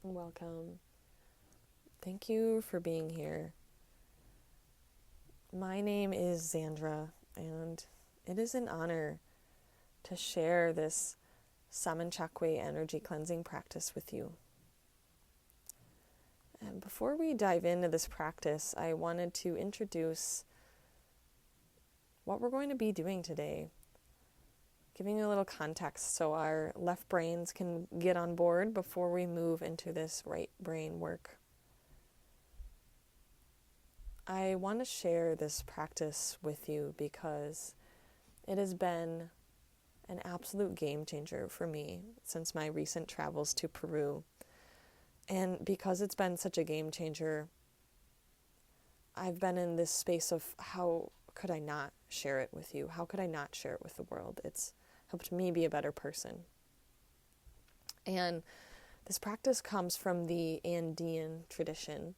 Welcome. Thank you for being here. My name is Xandra, and it is an honor to share this Saminchakuy energy cleansing practice with you. And before we dive into this practice, I wanted to introduce what we're going to be doing today, giving a little context so our left brains can get on board before we move into this right brain work. I want to share this practice with you because it has been an absolute game changer for me since my recent travels to Peru. And because it's been such a game changer, I've been in this space of how could I not share it with you? How could I not share it with the world? It's helped me be a better person. And this practice comes from the Andean tradition,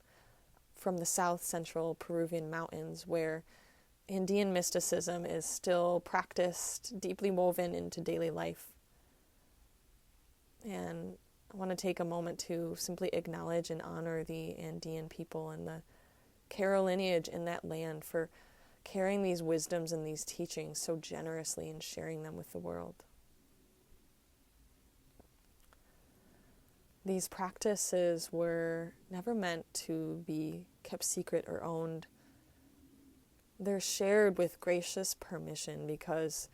from the South-Central Peruvian mountains, where Andean mysticism is still practiced, deeply woven into daily life. And I want to take a moment to simply acknowledge and honor the Andean people and the Carol lineage in that land for carrying these wisdoms and these teachings so generously and sharing them with the world. These practices were never meant to be kept secret or owned. They're shared with gracious permission because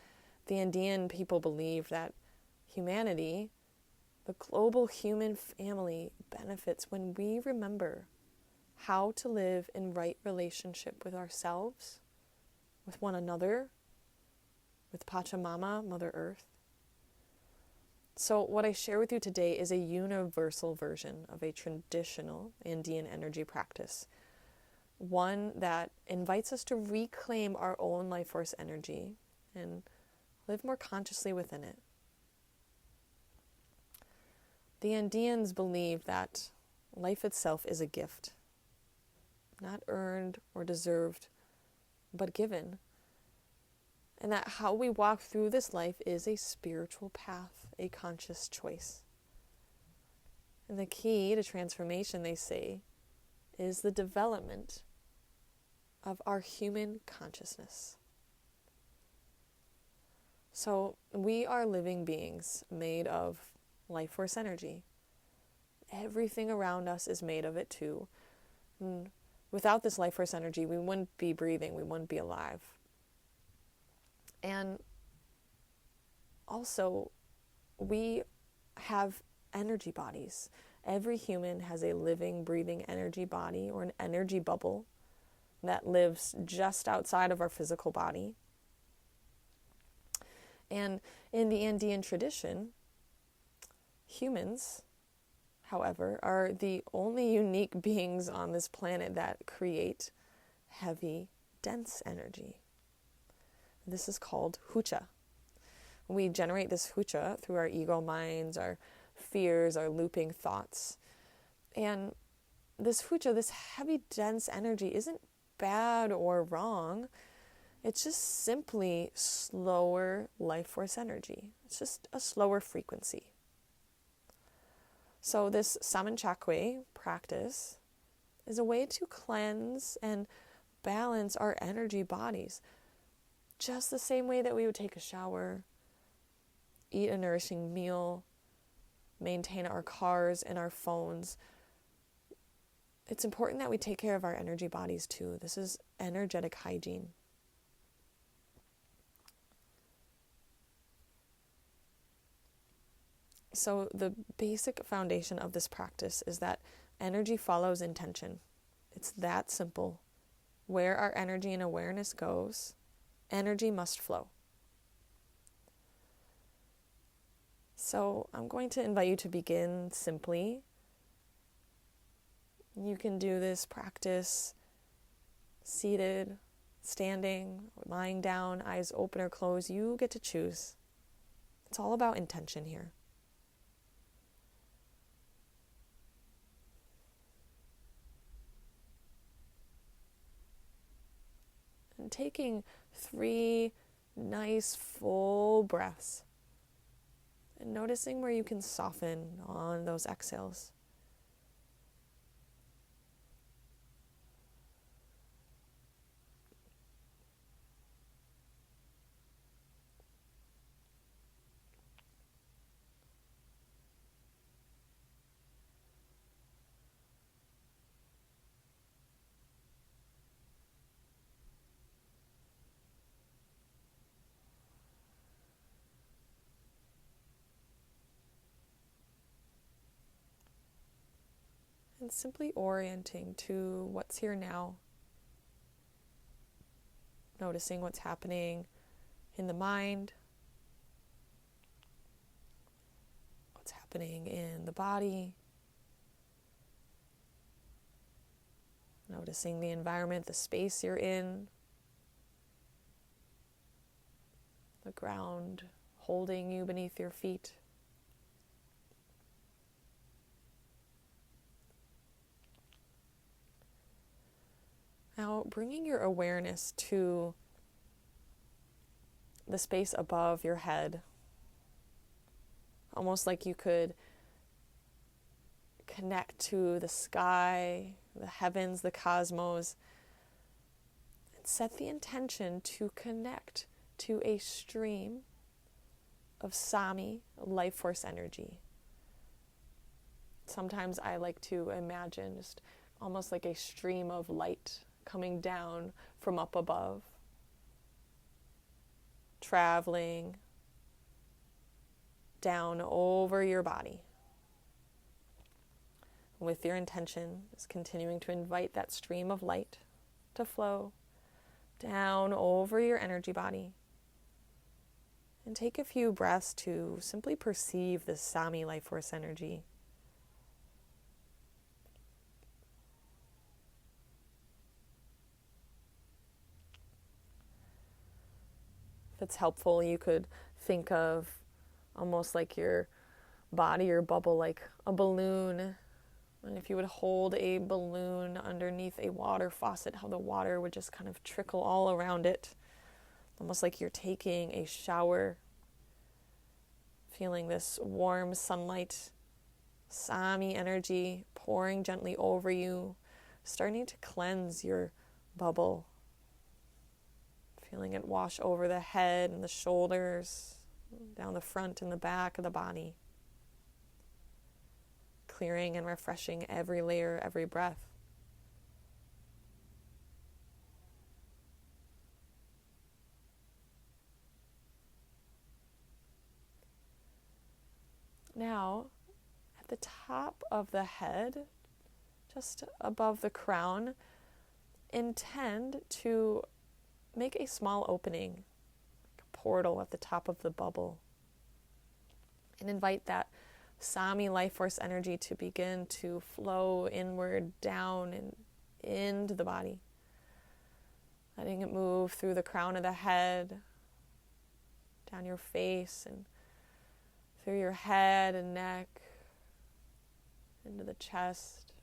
the Andean people believe that humanity, the global human family, benefits when we remember how to live in right relationship with ourselves, with one another, with Pachamama, Mother Earth. So what I share with you today is a universal version of a traditional Andean energy practice, one that invites us to reclaim our own life force energy and live more consciously within it. The Andeans believe that life itself is a gift, not earned or deserved, but given, and that how we walk through this life is a spiritual path, a conscious choice. And the key to transformation, they say, is the development of our human consciousness. So we are living beings made of life force energy. Everything around us is made of it too. And without this life force energy, we wouldn't be breathing, we wouldn't be alive. And also, we have energy bodies. Every human has a living, breathing energy body or an energy bubble that lives just outside of our physical body. And in the Andean tradition, humans, however, are the only unique beings on this planet that create heavy, dense energy. This is called Hucha. We generate this Hucha through our ego minds, our fears, our looping thoughts. And this Hucha, this heavy, dense energy, isn't bad or wrong. It's just simply slower life force energy. It's just a slower frequency. So this Saminchakuy practice is a way to cleanse and balance our energy bodies, just the same way that we would take a shower, eat a nourishing meal, maintain our cars and our phones. It's important that we take care of our energy bodies too. This is energetic hygiene. So the basic foundation of this practice is that energy follows intention. It's that simple. Where our energy and awareness goes, energy must flow. So I'm going to invite you to begin simply. You can do this practice seated, standing, lying down, eyes open or closed. You get to choose. It's all about intention here. And taking 3 nice full breaths and noticing where you can soften on those exhales. and simply orienting to what's here now. Noticing what's happening in the mind, what's happening in the body, noticing the environment, the space you're in, the ground holding you beneath your feet. Now, bringing your awareness to the space above your head, almost like you could connect to the sky, the heavens, the cosmos, and set the intention to connect to a stream of Sami life force energy. Sometimes I like to imagine just almost like a stream of light coming down from up above, traveling down over your body. With your intention is continuing to invite that stream of light to flow down over your energy body. And take a few breaths to simply perceive this Sami life force energy. If it's helpful, you could think of almost like your body or bubble like a balloon. And if you would hold a balloon underneath a water faucet, how the water would just kind of trickle all around it. Almost like you're taking a shower, feeling this warm sunlight, Sami energy pouring gently over you, starting to cleanse your bubble. Feeling it wash over the head and the shoulders, down the front and the back of the body. Clearing and refreshing every layer, every breath. Now, at the top of the head, just above the crown, intend to make a small opening, like a portal at the top of the bubble, and invite that Sami life force energy to begin to flow inward, down, and into the body. Letting it move through the crown of the head, down your face, and through your head and neck, into the chest,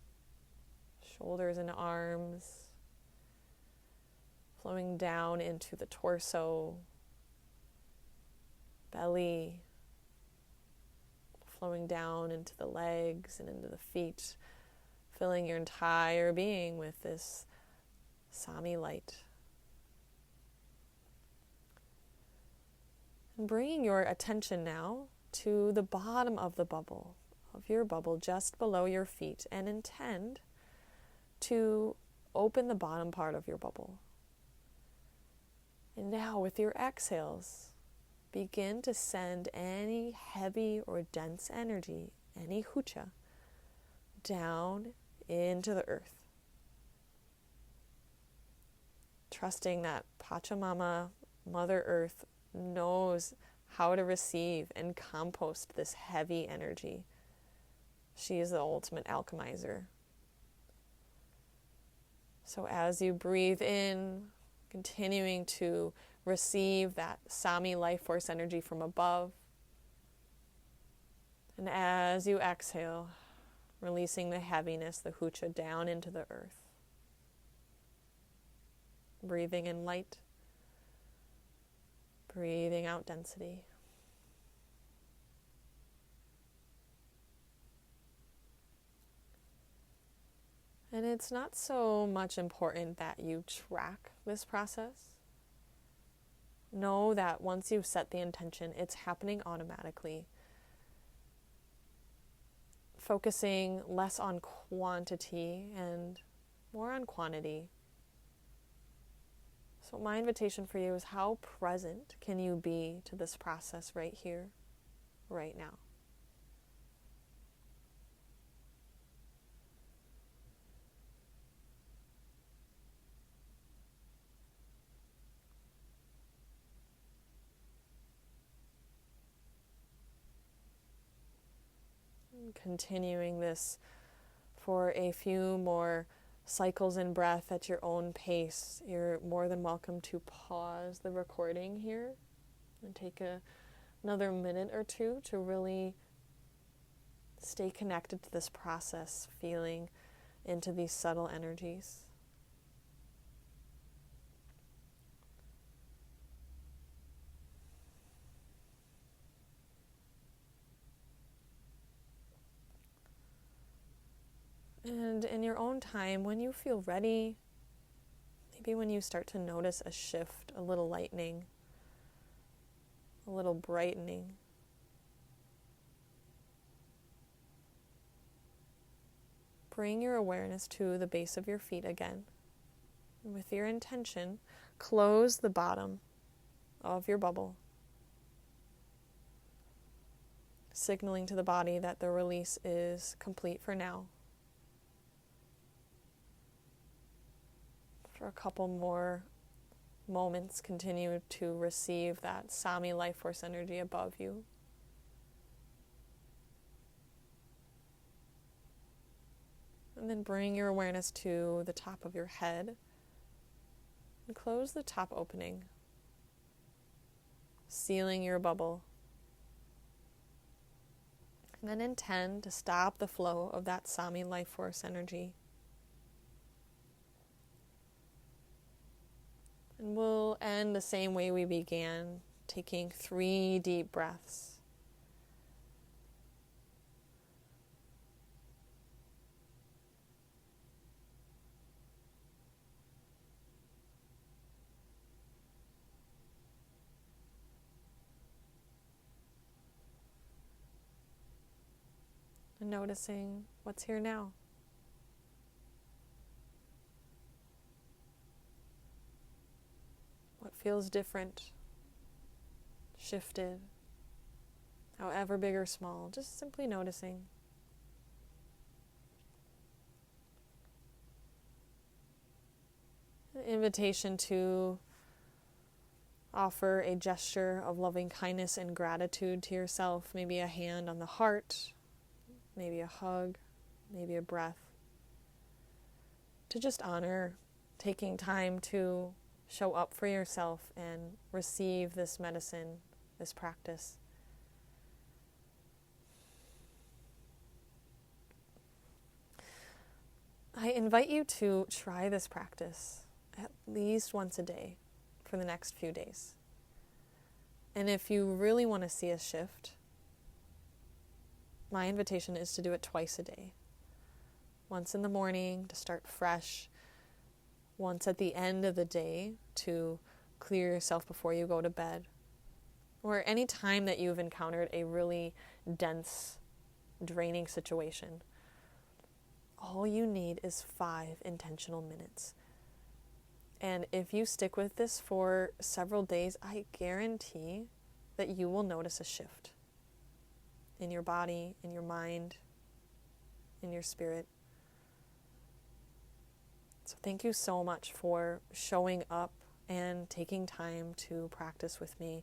shoulders and arms, flowing down into the torso, belly, flowing down into the legs and into the feet, filling your entire being with this Sami light. And bringing your attention now to the bottom of the bubble, of your bubble just below your feet, and intend to open the bottom part of your bubble. And now with your exhales, begin to send any heavy or dense energy, any Hucha, down into the earth. Trusting that Pachamama, Mother Earth, knows how to receive and compost this heavy energy. She is the ultimate alchemizer. So as you breathe in, continuing to receive that Sami life force energy from above. And as you exhale, releasing the heaviness, the Hucha, down into the earth. Breathing in light. Breathing out density. And it's not so much important that you track this process. Know that once you've set the intention, it's happening automatically. Focusing less on quantity and more on quantity. So my invitation for you is, how present can you be to this process right here, right now? Continuing this for a few more cycles in breath at your own pace. You're more than welcome to pause the recording here and take another minute or two to really stay connected to this process, feeling into these subtle energies. And in your own time, when you feel ready, maybe when you start to notice a shift, a little lightening, a little brightening, bring your awareness to the base of your feet again. And with your intention, close the bottom of your bubble, signaling to the body that the release is complete for now. For a couple more moments, continue to receive that Sami life force energy above you. And then bring your awareness to the top of your head and close the top opening, sealing your bubble. And then intend to stop the flow of that Sami life force energy. And we'll end the same way we began, taking 3 deep breaths. And noticing what's here now. What feels different, shifted, however big or small, just simply noticing. An invitation to offer a gesture of loving kindness and gratitude to yourself, maybe a hand on the heart, maybe a hug, maybe a breath, to just honor taking time to show up for yourself and receive this medicine, this practice. I invite you to try this practice at least once a day for the next few days. And if you really want to see a shift, my invitation is to do it twice a day. Once in the morning to start fresh, once at the end of the day to clear yourself before you go to bed, or any time that you've encountered a really dense, draining situation. All you need is 5 intentional minutes. And if you stick with this for several days, I guarantee that you will notice a shift in your body, in your mind, in your spirit. So thank you so much for showing up and taking time to practice with me.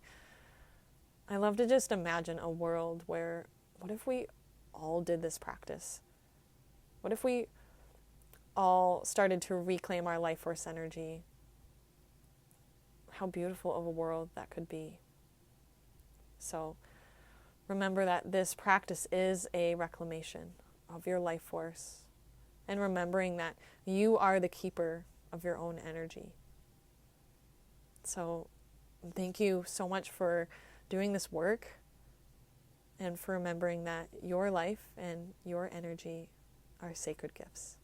I love to just imagine a world where, what if we all did this practice? What if we all started to reclaim our life force energy? How beautiful of a world that could be. So remember that this practice is a reclamation of your life force, and remembering that you are the keeper of your own energy. So thank you so much for doing this work and for remembering that your life and your energy are sacred gifts.